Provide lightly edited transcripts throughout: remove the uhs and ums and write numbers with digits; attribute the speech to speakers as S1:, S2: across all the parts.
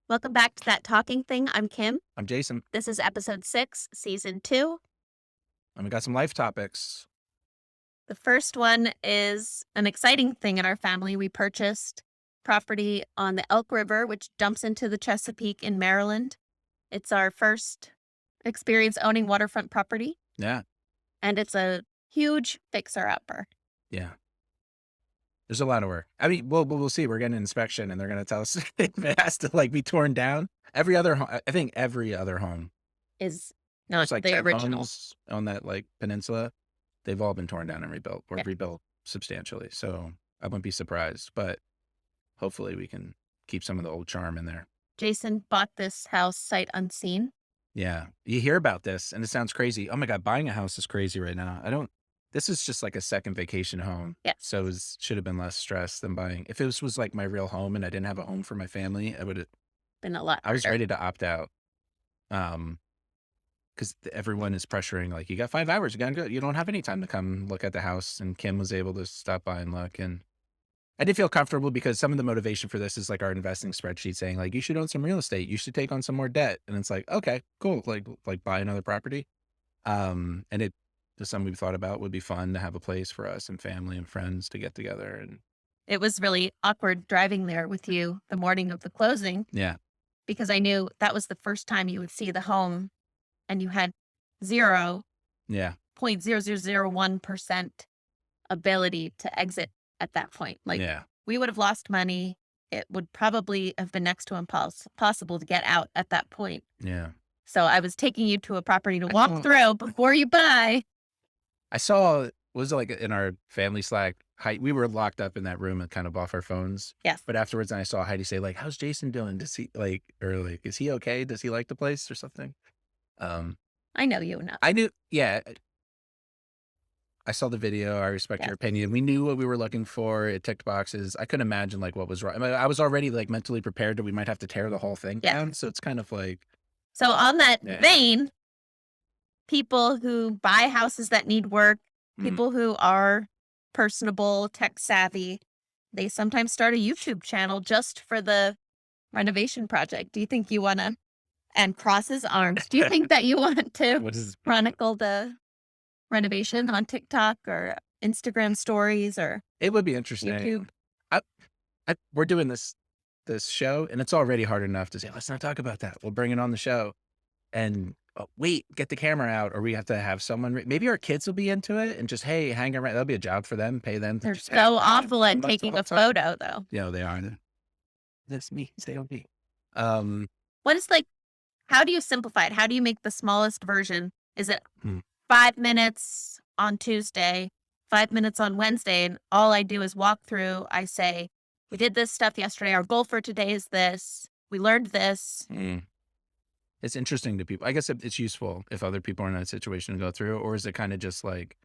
S1: Welcome back to That Talking Thing. I'm Kim.
S2: I'm Jason,
S1: This is episode 6, season 2.
S2: and we got some life topics.
S1: The first one is an exciting thing in our family. We purchased property on the Elk River, which dumps into the Chesapeake in Maryland. It's our first experience owning waterfront property,
S2: Yeah,
S1: and it's a huge fixer-upper.
S2: yeah. There's a lot of work. I mean, we'll see. We're getting an inspection, and they're going to tell us if it has to be torn down. Every other home, I think every other home,
S1: Is
S2: there's
S1: not
S2: like
S1: the
S2: 10
S1: original.
S2: homes on that peninsula. They've all been torn down and rebuilt, or
S1: Yeah.
S2: rebuilt substantially. So I wouldn't be surprised, but hopefully we can keep some of the old charm in there.
S1: Jason bought this house sight unseen.
S2: Yeah, you hear about this, and it sounds crazy. Oh my God, buying a house is crazy right now. This is just like a second vacation home.
S1: Yeah.
S2: So it should have been less stress than buying. If this was like my real home and I didn't have a home for my family, I was
S1: harder.
S2: ready to opt out. Because everyone is pressuring, like, you got 5 hours, you gotta go. You don't have any time to come look at the house. And Kim was able to stop by and look. And I did feel comfortable because some of the motivation for this is like our investing spreadsheet saying, like, you should own some real estate. You should take on some more debt. And it's like, okay, cool. Like buy another property. And it just something we've thought about. Would be fun to have a place for us and family and friends to get together. And
S1: It was really awkward driving there with you the morning of the closing
S2: yeah,
S1: because I knew that was the first time you would see the home and you had 0
S2: yeah,
S1: 0.0001% ability to exit at that point. Like
S2: yeah,
S1: we would have lost money. It would probably have been next to impossible to get out at that point.
S2: yeah.
S1: So I was taking you to a property to walk through before you buy.
S2: I saw, was it like in our family Slack, we were locked up in that room and kind of off our phones.
S1: Yes.
S2: But afterwards, I saw Heidi say, like, how's Jason doing? Does he is he okay? Does he like the place or something?
S1: I know you enough.
S2: I knew, yeah. I saw the video. I respect your opinion. We knew what we were looking for. It ticked boxes. I couldn't imagine like what was wrong. I mean, I was already like mentally prepared that we might have to tear the whole thing down. So it's kind of like,
S1: So on that
S2: yeah.
S1: vein, people who buy houses that need work, people who are personable, tech savvy, they sometimes start a YouTube channel just for the renovation project. Do you think you want to, and crosses arms, do you think that you want to
S2: What is
S1: chronicle the renovation on TikTok or Instagram stories or
S2: it would be interesting.
S1: YouTube?
S2: We're doing this show, and it's already hard enough to say, let's not talk about that. We'll bring it on the show. And wait, get the camera out, or we have to have someone. Maybe our kids will be into it and just, hey, hang around. That'll be a job for them. Pay them.
S1: They're
S2: Just,
S1: so awful at
S2: that's the
S1: taking
S2: whole
S1: a
S2: time.
S1: photo, though.
S2: Yeah, they are. That's me. Stay on me.
S1: What is how do you simplify it? How do you make the smallest version? Is it 5 minutes on Tuesday, 5 minutes on Wednesday, and all I do is walk through. I say, we did this stuff yesterday. Our goal for today is this. We learned this.
S2: It's interesting to people. I guess it's useful if other people are in that situation to go through, or is it kind of just like,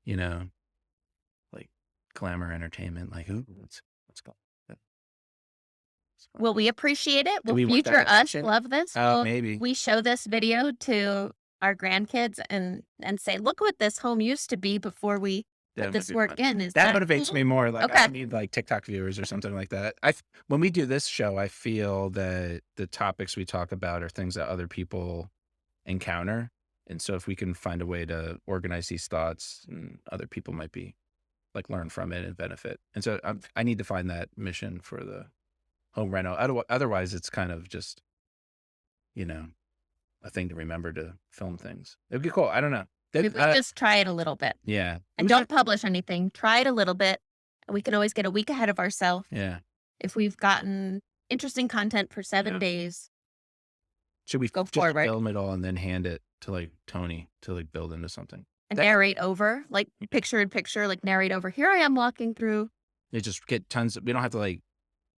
S2: like glamour entertainment? Like, ooh, let's go.
S1: Will we appreciate it? Will
S2: we want that
S1: future us
S2: attention?
S1: love this?
S2: Oh,
S1: Will
S2: maybe.
S1: we show this video to our grandkids and say, look what this home used to be before we put this work in. Is
S2: That motivates me more. Like,
S1: okay?
S2: I need like TikTok viewers or something like that. When we do this show, I feel that the topics we talk about are things that other people encounter. And so if we can find a way to organize these thoughts, and other people might be like learn from it and benefit. And so I need to find that mission for the home reno. Otherwise it's kind of just, a thing to remember to film things. It'd be cool. I don't know.
S1: We just try it a little bit.
S2: Yeah.
S1: And don't publish anything. Try it a little bit. We can always get a week ahead of ourselves.
S2: Yeah.
S1: If we've gotten interesting content for 7 days.
S2: Should we
S1: go
S2: just
S1: forward?
S2: Film it all and then hand it to like Tony to like build into something?
S1: And narrate over, like picture in picture, like narrate over. Here I am walking through.
S2: They just get we don't have to like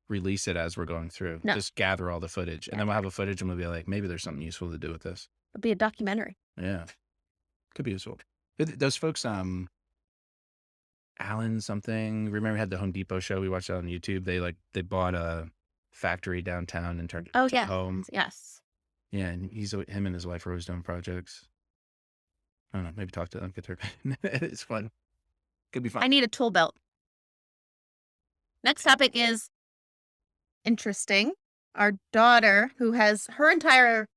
S2: release it as we're going through.
S1: No.
S2: Just gather all the footage, and then we'll have a footage and we'll be like, maybe there's something useful to do with this.
S1: It'll be a documentary.
S2: Yeah. Could be useful. Those folks, Alan something, remember we had the Home Depot show? We watched it on YouTube. They bought a factory downtown and turned it into a home.
S1: Yes.
S2: Yeah. And him and his wife are always doing projects. I don't know. Maybe talk to them, get their opinion. It's fun. Could be fun.
S1: I need a tool belt. Next topic is interesting. our daughter, who has her entire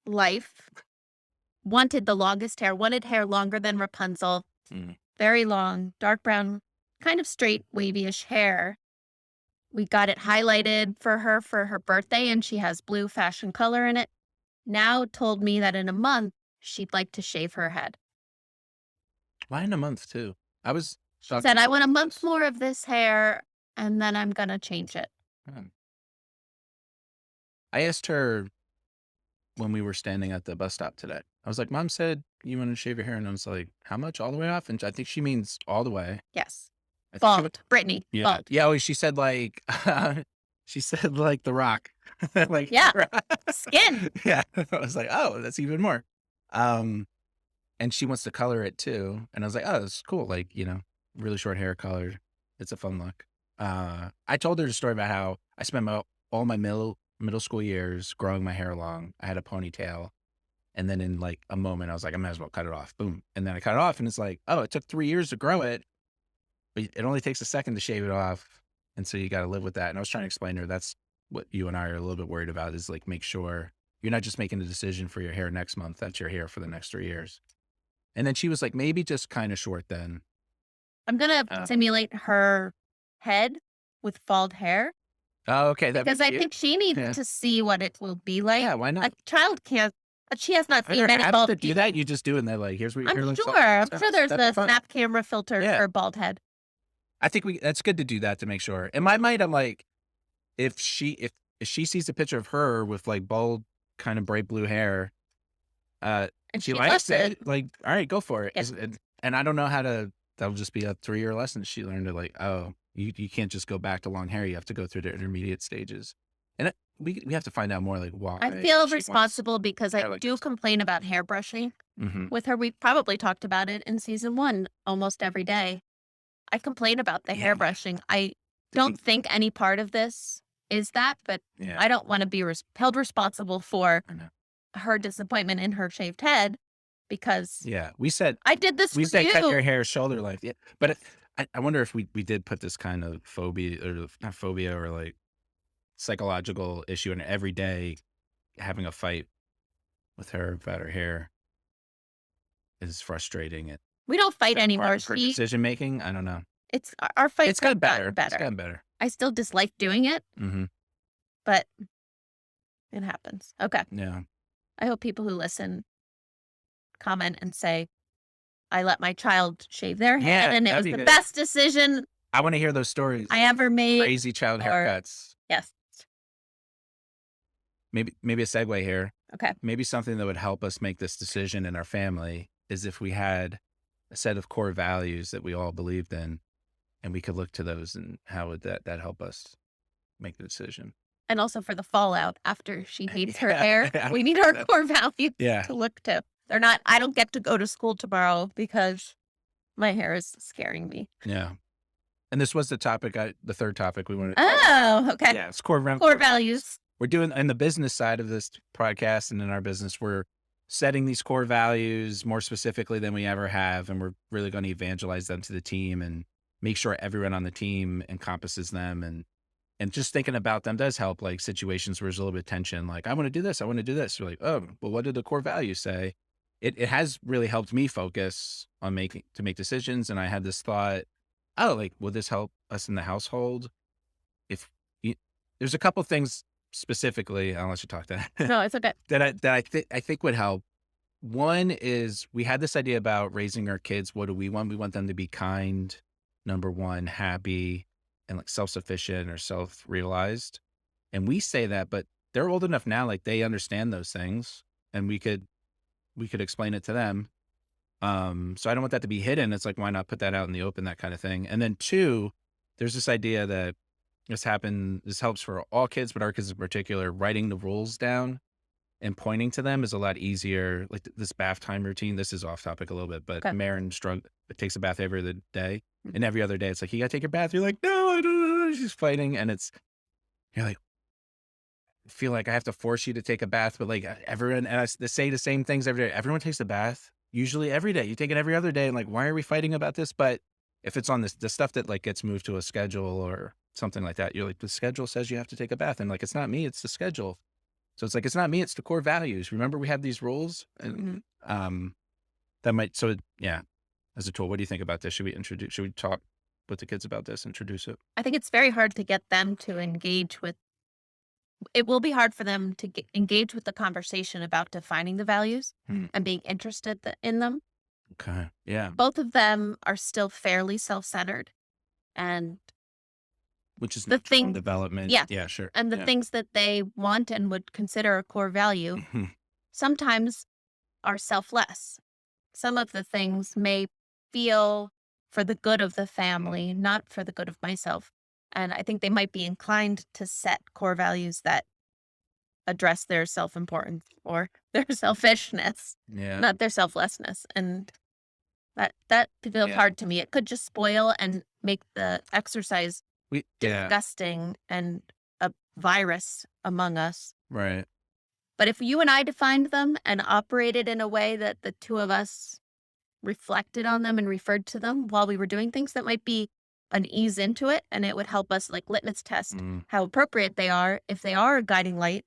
S1: life wanted the longest hair, wanted hair longer than Rapunzel,
S2: Mm.
S1: very long, dark brown, kind of straight, wavy-ish hair. We got it highlighted for her birthday, and she has blue fashion color in it. Now told me that in a month, she'd like to shave her head.
S2: Why in a month too? I was
S1: She
S2: shocked
S1: said, "I want a
S2: about
S1: month
S2: this.
S1: more of this hair, and then I'm gonna change it."
S2: Hmm. I asked her when we were standing at the bus stop today. I was like, "Mom said you want to shave your hair," and I was like, "How much? All the way off?" And I think she means all the way.
S1: Yes.
S2: I think she would,
S1: Bald. Brittany,
S2: yeah,
S1: bald.
S2: yeah. Oh, she said like, she said like The Rock, like,
S1: Yeah. Skin.
S2: yeah. I was like, oh, that's even more. Um, and she wants to color it too, and I was like, oh, that's cool. Like, really short hair color. It's a fun look. I told her the story about how I spent all my middle school years growing my hair long. I had a ponytail. And then in like a moment, I was like, I might as well cut it off. Boom. And then I cut it off, and it's like, oh, it took 3 years to grow it, but it only takes a second to shave it off. And so you got to live with that. And I was trying to explain to her that's what you and I are a little bit worried about, is like, make sure you're not just making a decision for your hair next month. That's your hair for the next 3 years. And then she was like, maybe just kind of short then.
S1: I'm gonna
S2: Uh,
S1: simulate her head with bald hair
S2: oh, okay. That'd
S1: because
S2: be
S1: I
S2: cute.
S1: think she needs
S2: Yeah.
S1: to see what it will be like.
S2: Yeah. Why
S1: A
S2: not?
S1: child can't. She has not
S2: Are
S1: seen
S2: there
S1: many
S2: apps
S1: bald
S2: that do
S1: people.
S2: that? You just do it, and they're like, here's what your
S1: I'm
S2: hair looks
S1: sure.
S2: like.
S1: I'm sure there's
S2: That'd be
S1: a
S2: fun.
S1: snap camera filter
S2: Yeah.
S1: for bald head.
S2: I think that's good to do that to make sure. In my mind, I'm like, if she sees a picture of her with like bold, kind of bright blue hair,
S1: And
S2: she
S1: she
S2: likes
S1: loves it.
S2: it. Like, all right, go for it.
S1: Yeah.
S2: And I don't know how to. That'll just be a 3-year lesson. She learned to like, oh, you can't just go back to long hair. You have to go through the intermediate stages, and we have to find out more like why
S1: I feel
S2: she wants
S1: responsible because I
S2: hair like
S1: do
S2: this.
S1: complain about hairbrushing
S2: Mm-hmm.
S1: with her. We probably talked about it in season 1 almost every day. I complain about the
S2: Yeah,
S1: hairbrushing. I don't think any part of this is that, but
S2: yeah,
S1: I don't want to be held responsible for
S2: I know.
S1: her disappointment in her shaved head because
S2: Yeah, we said
S1: I did this
S2: we
S1: for
S2: said cut your
S1: you.
S2: hair shoulder length. Yeah, but I wonder if we did put this kind of phobia, or not phobia, or like psychological issue in every day. Having a fight with her about her hair is frustrating. It
S1: We don't fight
S2: part
S1: anymore.
S2: of her decision making. I don't know.
S1: It's our fights
S2: It's gotten
S1: have gotten
S2: better. It's
S1: better.
S2: gotten better.
S1: I still dislike doing it,
S2: Hmm.
S1: but it happens. Okay.
S2: Yeah.
S1: I hope people who listen comment and say, I let my child shave their head
S2: Yeah,
S1: and it
S2: that'd
S1: was
S2: be
S1: the
S2: good.
S1: best decision
S2: I want to hear those stories.
S1: I ever made.
S2: Crazy child
S1: Or,
S2: haircuts.
S1: yes.
S2: Maybe a segue here.
S1: Okay.
S2: Maybe something that would help us make this decision in our family is if we had a set of core values that we all believed in, and we could look to those, and how would that help us make the decision?
S1: And also for the fallout after she hates her
S2: Yeah,
S1: hair.
S2: yeah,
S1: We need our
S2: that-
S1: core values
S2: yeah,
S1: to look to. I don't get to go to school tomorrow because my hair is scaring me.
S2: yeah. And this was the third topic we wanted.
S1: Oh, okay.
S2: Yeah, it's core
S1: Core values.
S2: We're doing in the business side of this podcast, and in our business, we're setting these core values more specifically than we ever have, and we're really going to evangelize them to the team and make sure everyone on the team encompasses them. And just thinking about them does help, like situations where there's a little bit of tension, like, I want to do this, I want to do this. You're like, oh, well, what did the core values say? It has really helped me focus on make decisions. And I had this thought, oh, like, will this help us in the household? If you, there's a couple things specifically, I'll let you talk that
S1: No, it's okay.
S2: that I think would help. One is, we had this idea about raising our kids. What do we want? We want them to be kind, number one, happy, and like self-sufficient or self-realized. And we say that, but they're old enough now, like they understand those things, and we could explain it to them. So I don't want that to be hidden. It's like, why not put that out in the open, that kind of thing. And then two, there's this idea that this helps for all kids, but our kids in particular. Writing the rules down and pointing to them is a lot easier. Like this bath time routine, this is off topic a little bit, but
S1: Okay.
S2: Marin takes a bath every other day. And every other day it's like, you gotta take your bath. You're like, no, I don't know. She's fighting. And you're like, I feel like I have to force you to take a bath, but like everyone, and they say the same things every day. Everyone takes a bath, usually every day. You take it every other day. And like, why are we fighting about this? But if it's on the stuff that like gets moved to a schedule, or something like that. You're like, the schedule says you have to take a bath. And like, it's not me, it's the schedule. So it's like, it's not me, it's the core values. Remember, we have these rules and that might, so yeah, as a tool, what do you think about this? Should we talk with the kids about this, introduce it?
S1: I think it's very hard to get them to engage with. It will be hard for them to engage with the conversation about defining the values and being interested in them.
S2: Okay. Yeah.
S1: Both of them are still fairly self-centered, and
S2: Which is
S1: the
S2: natural in
S1: thing,
S2: development.
S1: yeah,
S2: Yeah, sure.
S1: and the
S2: Yeah.
S1: things that they want and would consider a core value sometimes are selfless. Some of the things may feel for the good of the family, not for the good of myself. And I think they might be inclined to set core values that address their self-importance or their selfishness,
S2: Yeah.
S1: not their selflessness. And that feels
S2: Yeah.
S1: hard to me. It could just spoil and make the exercise
S2: Yeah.
S1: disgusting and a virus among us.
S2: Right.
S1: But if you and I defined them and operated in a way that the two of us reflected on them and referred to them while we were doing things, that might be an ease into it, and it would help us like litmus test how appropriate they are, if they are a guiding light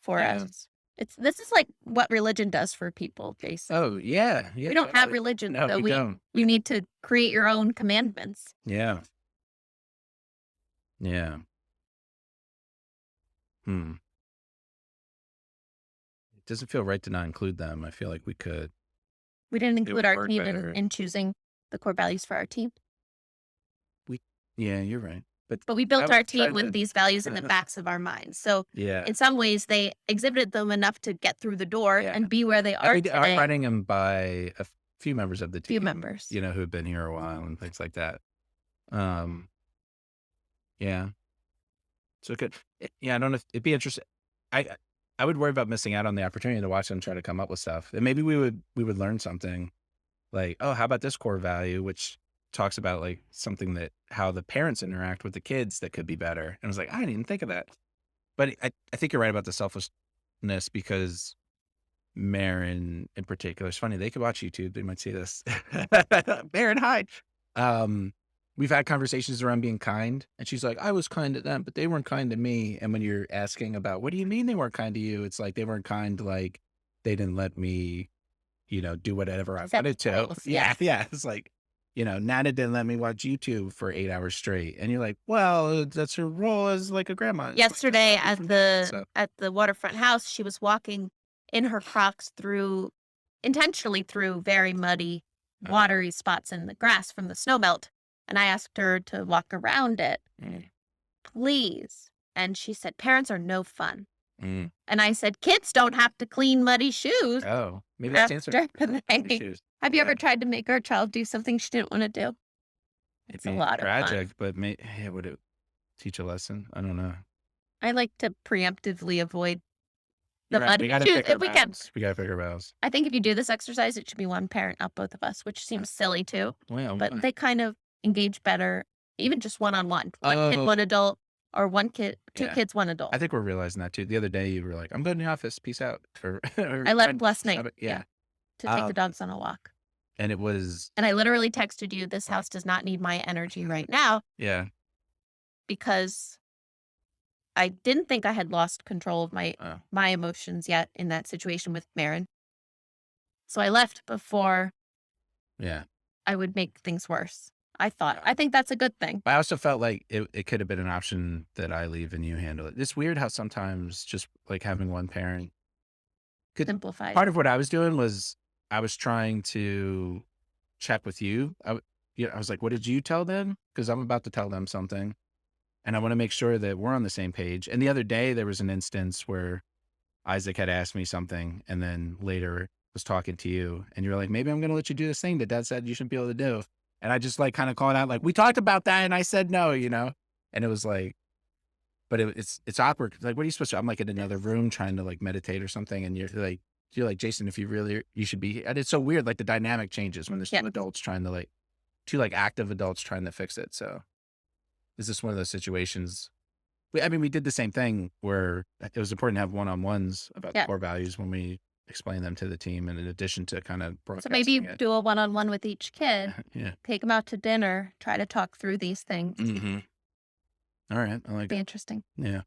S1: for
S2: Yeah.
S1: us. This is like what religion does for people, Jason.
S2: Oh, yeah. Yeah.
S1: We don't have
S2: Totally.
S1: religion,
S2: No,
S1: so
S2: we don't.
S1: you need to create your own commandments.
S2: Yeah. Yeah. It doesn't feel right to not include them. I feel like we could.
S1: We didn't
S2: It
S1: include
S2: would
S1: our
S2: work
S1: team
S2: better.
S1: in choosing the core values for our team.
S2: Yeah, you're right.
S1: But we built
S2: was
S1: our team
S2: trying
S1: with
S2: to-
S1: these values in the backs of our minds. So
S2: Yeah.
S1: in some ways, they exhibited them enough to get through the door
S2: Yeah.
S1: and be where they
S2: And
S1: are
S2: we are
S1: today.
S2: running them by a few members of the team.
S1: Few members.
S2: You know, who have been here a while and things like that. Yeah. So it could. Yeah, I don't know if it'd be interesting. I would worry about missing out on the opportunity to watch them try to come up with stuff. And maybe we would learn something like, oh, how about this core value, which talks about like something that how the parents interact with the kids that could be better. And I was like, I didn't even think of that. But I think you're right about the selflessness because Marin in particular, it's funny, they could watch YouTube, they might see this. Marin, hide. We've had conversations around being kind, and she's like, I was kind to them, but they weren't kind to me. And when you're asking about, what do you mean they weren't kind to you? It's like, they weren't kind, like they didn't let me, do whatever I
S1: Set
S2: wanted to.
S1: goals,
S2: Yeah. Yeah. It's like, Nana didn't let me watch YouTube for 8 hours straight. And you're like, well, that's her role as like a grandma. It's like, that's
S1: Yesterday
S2: not
S1: at
S2: different than that, so.
S1: at the waterfront house, she was walking in her Crocs intentionally through very muddy, watery spots in the grass from the snowmelt. And I asked her to walk around it, please. And she said, parents are no fun. And I said, kids don't have to clean muddy shoes.
S2: Oh, maybe that's the answer.
S1: Shoes. Have you ever tried to make our child do something she didn't want to do? It's a lot
S2: tragic,
S1: of fun.
S2: but would it teach a lesson? I don't know.
S1: I like to preemptively avoid the
S2: Right.
S1: muddy
S2: We gotta
S1: shoes
S2: pick our
S1: if we can.
S2: battles. We gotta pick our battles.
S1: I think if you do this exercise, it should be one parent, not both of us, which seems silly too.
S2: Well,
S1: But they kind of engage better, even just one-on-one. One kid,
S2: Oh.
S1: one adult, or one kid, two
S2: Yeah.
S1: kids, one adult.
S2: I think we're realizing that too. The other day you were like, I'm going to the office. Peace out.
S1: I left last night.
S2: Yeah.
S1: To take the dogs on a walk.
S2: And it was.
S1: And I literally texted you, this house does not need my energy right now.
S2: Yeah.
S1: Because I didn't think I had lost control of my emotions yet in that situation with Marin. So I left before I would make things worse. I think that's a good thing.
S2: But I also felt like it could have been an option that I leave and you handle it. It's weird how sometimes just like having one parent could
S1: Simplify.
S2: Part of what I was doing was I was trying to check with you. I was like, what did you tell them? Because I'm about to tell them something. And I want to make sure that we're on the same page. And the other day there was an instance where Isaac had asked me something and then later was talking to you and you're like, maybe I'm going to let you do this thing that Dad said you shouldn't be able to do. And I just like kind of called out like, we talked about that and I said no, and it was like, but it's awkward. Like, what are you supposed to, I'm like in another room trying to like meditate or something. And you're like, Jason, if you should be, and it's so weird. Like the dynamic changes when there's two adults trying to two active adults trying to fix it. So is this one of those situations? We did the same thing where it was important to have one-on-ones about the core values when we explain them to the team. And in addition to kind of
S1: so maybe you do a one-on-one with each kid,
S2: yeah,
S1: take them out to dinner, try to talk through these things.
S2: All right. I like
S1: Be
S2: it.
S1: interesting.
S2: Yeah.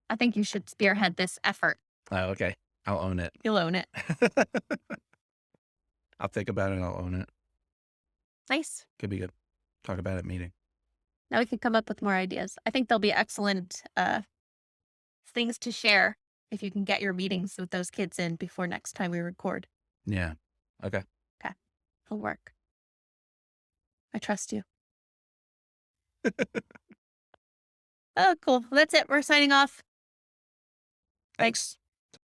S1: I think you should spearhead this effort.
S2: Oh, okay. I'll own it.
S1: You'll own it.
S2: I'll think about it and I'll own it.
S1: Nice.
S2: Could be good. Talk about it meeting.
S1: Now we can come up with more ideas. I think they'll be excellent things to share if you can get your meetings with those kids in before next time we record.
S2: Yeah. Okay.
S1: Okay. It'll work. I trust you. Oh, cool. That's it. We're signing off.
S2: Thanks.